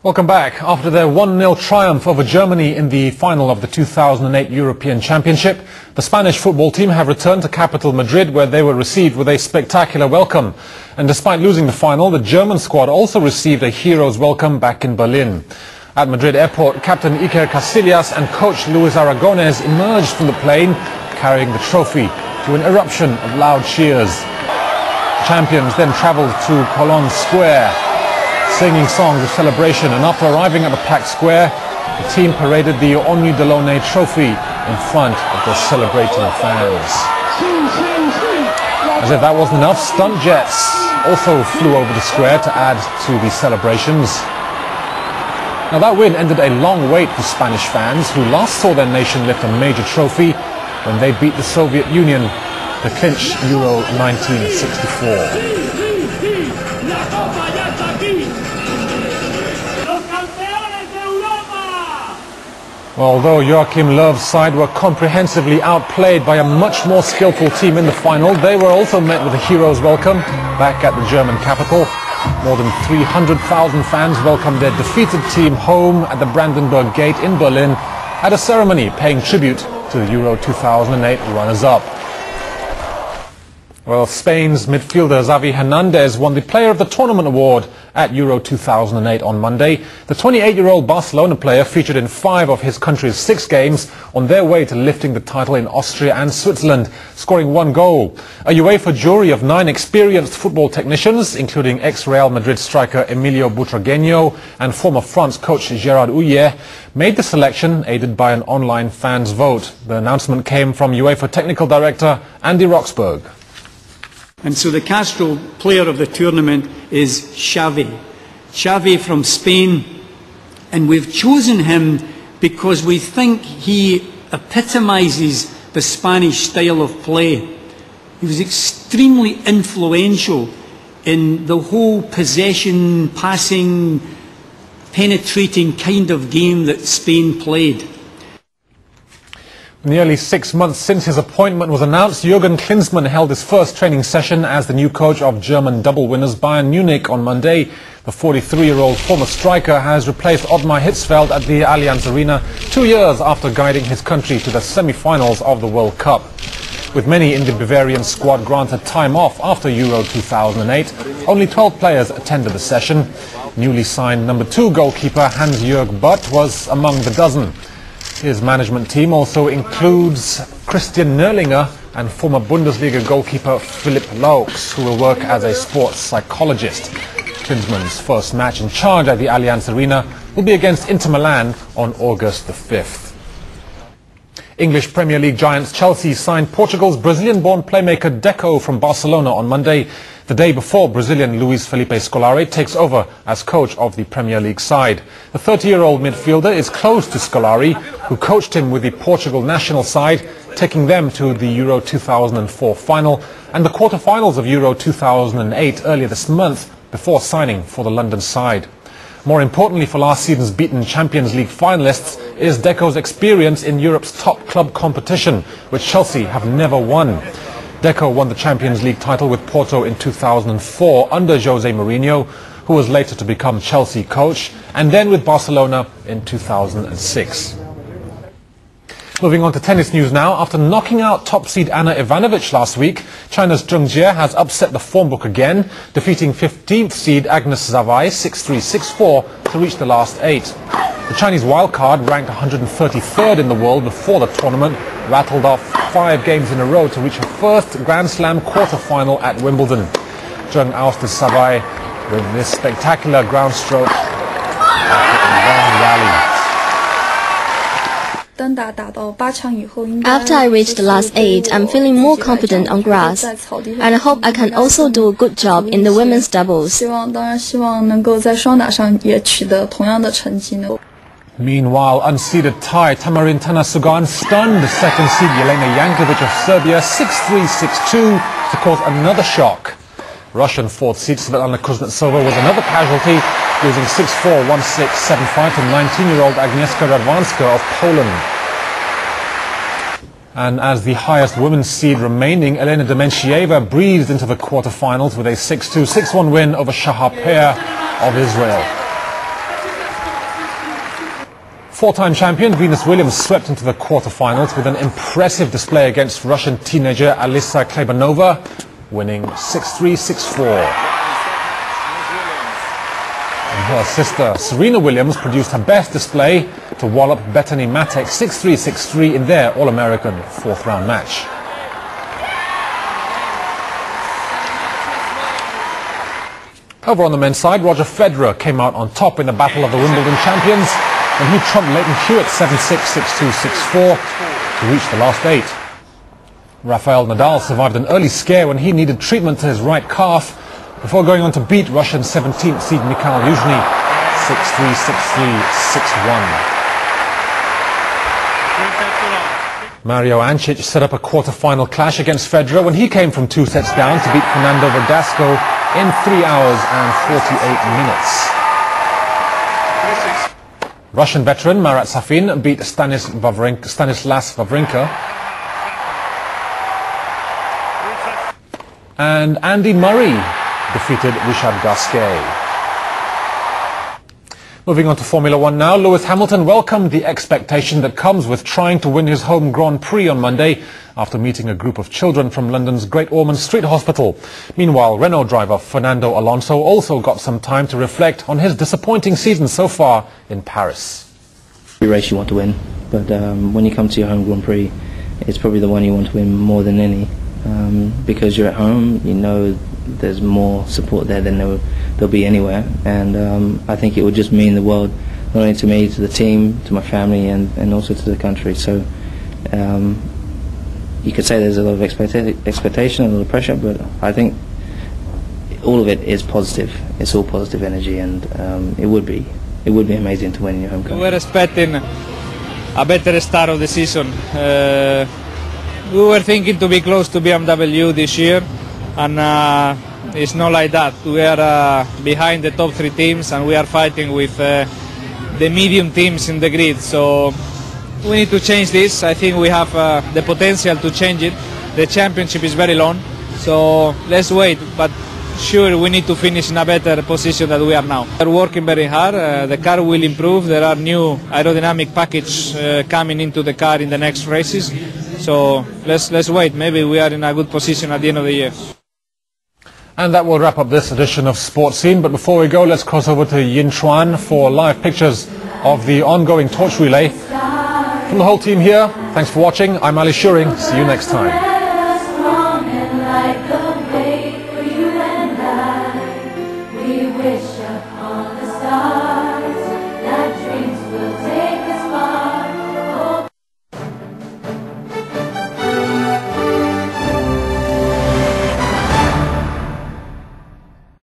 Welcome back. After their 1-0 triumph over Germany in the final of the 2008 European Championship, the Spanish football team have returned to capital Madrid, where they were received with a spectacular welcome. And despite losing the final, the German squad also received a hero's welcome back in Berlin. At Madrid airport, captain Iker Casillas and coach Luis Aragonés emerged from the plane carrying the trophy to an eruption of loud cheers. The champions then travelled to Colón Square, singing songs of celebration, and after arriving at the packed square, the team paraded the Onu Delone trophy in front of the celebrating fans. As if that wasn't enough, stunt jets also flew over the square to add to the celebrations. Now that win ended a long wait for Spanish fans, who last saw their nation lift a major trophy when they beat the Soviet Union to clinch Euro 1964. Although Joachim Löw's side were comprehensively outplayed by a much more skillful team in the final, they were also met with a hero's welcome back at the German capital. More than 300,000 fans welcomed their defeated team home at the Brandenburg Gate in Berlin at a ceremony paying tribute to the Euro 2008 runners-up. Well, Spain's midfielder Xavi Hernandez won the Player of the Tournament award at Euro 2008 on Monday. The 28-year-old Barcelona player featured in 5 of his country's 6 games on their way to lifting the title in Austria and Switzerland, scoring 1 goal. A UEFA jury of 9 experienced football technicians, including ex-Real Madrid striker Emilio Butragueño and former France coach Gérard Houllier, made the selection, aided by an online fans' vote. The announcement came from UEFA Technical Director Andy Roxburgh. And so the Castro player of the tournament is Xavi. Xavi from Spain. And we've chosen him because we think he epitomises the Spanish style of play. He was extremely influential in the whole possession, passing, penetrating kind of game that Spain played. Nearly 6 months since his appointment was announced, Jürgen Klinsmann held his first training session as the new coach of German double winners Bayern Munich on Monday. The 43-year-old former striker has replaced Ottmar Hitzfeld at the Allianz Arena 2 years after guiding his country to the semi-finals of the World Cup. With many in the Bavarian squad granted time off after Euro 2008, only 12 players attended the session. Newly signed number 2 goalkeeper Hans-Jörg Butt was among the dozen. His management team also includes Christian Nerlinger and former Bundesliga goalkeeper Philipp Laux, who will work as a sports psychologist. Klinsmann's first match in charge at the Allianz Arena will be against Inter Milan on August the 5th. English Premier League giants Chelsea signed Portugal's Brazilian-born playmaker Deco from Barcelona on Monday, the day before Brazilian Luis Felipe Scolari takes over as coach of the Premier League side. The 30-year-old midfielder is close to Scolari, who coached him with the Portugal national side, taking them to the Euro 2004 final and the quarter-finals of Euro 2008 earlier this month before signing for the London side. More importantly for last season's beaten Champions League finalists is Deco's experience in Europe's top club competition, which Chelsea have never won. Deco won the Champions League title with Porto in 2004 under Jose Mourinho, who was later to become Chelsea coach, and then with Barcelona in 2006. Moving on to tennis news now. After knocking out top seed Anna Ivanovic last week, China's Zheng Jie has upset the form book again, defeating 15th seed Agnes Zavai 6-3, 6-4 to reach the last 8. The Chinese wildcard, ranked 133rd in the world before the tournament, rattled off 5 games in a row to reach her first Grand Slam quarter-final at Wimbledon. Zheng ousted Savai with this spectacular ground stroke after a long rally. After I reached the last 8, I'm feeling more confident on grass, and I hope I can also do a good job in the women's doubles. Meanwhile, unseeded Thai Tamarin Tanasugan stunned second seed Jelena Jankovic of Serbia 6-3, 6-2 to cause another shock. Russian fourth seed Svetlana Kuznetsova was another casualty, losing 6-4, 1-6, 7-5 to 19-year-old Agnieszka Radwanska of Poland. And as the highest women's seed remaining, Elena Demenchieva breezed into the quarterfinals with a 6-2, 6-1 win over Shahar Peer of Israel. Four-time champion Venus Williams swept into the quarterfinals with an impressive display against Russian teenager Alisa Klebanova, winning 6-3, 6-4. And her sister Serena Williams produced her best display to wallop Bethany Matek 6-3, 6-3 in their All-American fourth-round match. Over on the men's side, Roger Federer came out on top in the battle of the Wimbledon champions when he trumped Leighton Hewitt 7-6, 6-2, 6-4 to reach the last 8. Rafael Nadal survived an early scare when he needed treatment to his right calf before going on to beat Russian 17th seed Mikhail Yuzhny 6-3, 6-3, 6-1. Mario Ancic set up a quarter-final clash against Federer when he came from 2 sets down to beat Fernando Verdasco in 3 hours and 48 minutes. Russian veteran Marat Safin beat Stanislas Wawrinka. And Andy Murray defeated Richard Gasquet. Moving on to Formula One now, Lewis Hamilton welcomed the expectation that comes with trying to win his home Grand Prix on Monday after meeting a group of children from London's Great Ormond Street Hospital. Meanwhile, Renault driver Fernando Alonso also got some time to reflect on his disappointing season so far in Paris. Every race you want to win, but when you come to your home Grand Prix, it's probably the one you want to win more than any. Because you're at home, you know there's more support there than there'll be anywhere, and I think it would just mean the world, not only to me, to the team, to my family, and also to the country. So you could say there's a lot of expectation, a lot of pressure, but I think all of it is positive. It's all positive energy, and it would be amazing to win in your home country. We were expecting a better start of the season. We were thinking to be close to BMW this year, and it's not like that. We are behind the top 3 teams, and we are fighting with the medium teams in the grid. So we need to change this. I think we have the potential to change it. The championship is very long, so let's wait. But sure, we need to finish in a better position than we are now. We are working very hard. The car will improve. There are new aerodynamic package coming into the car in the next races. So let's wait. Maybe we are in a good position at the end of the year. And that will wrap up this edition of Sports Scene. But before we go, let's cross over to Yinchuan for live pictures of the ongoing torch relay. From the whole team here, thanks for watching. I'm Ali Shuring. See you next time.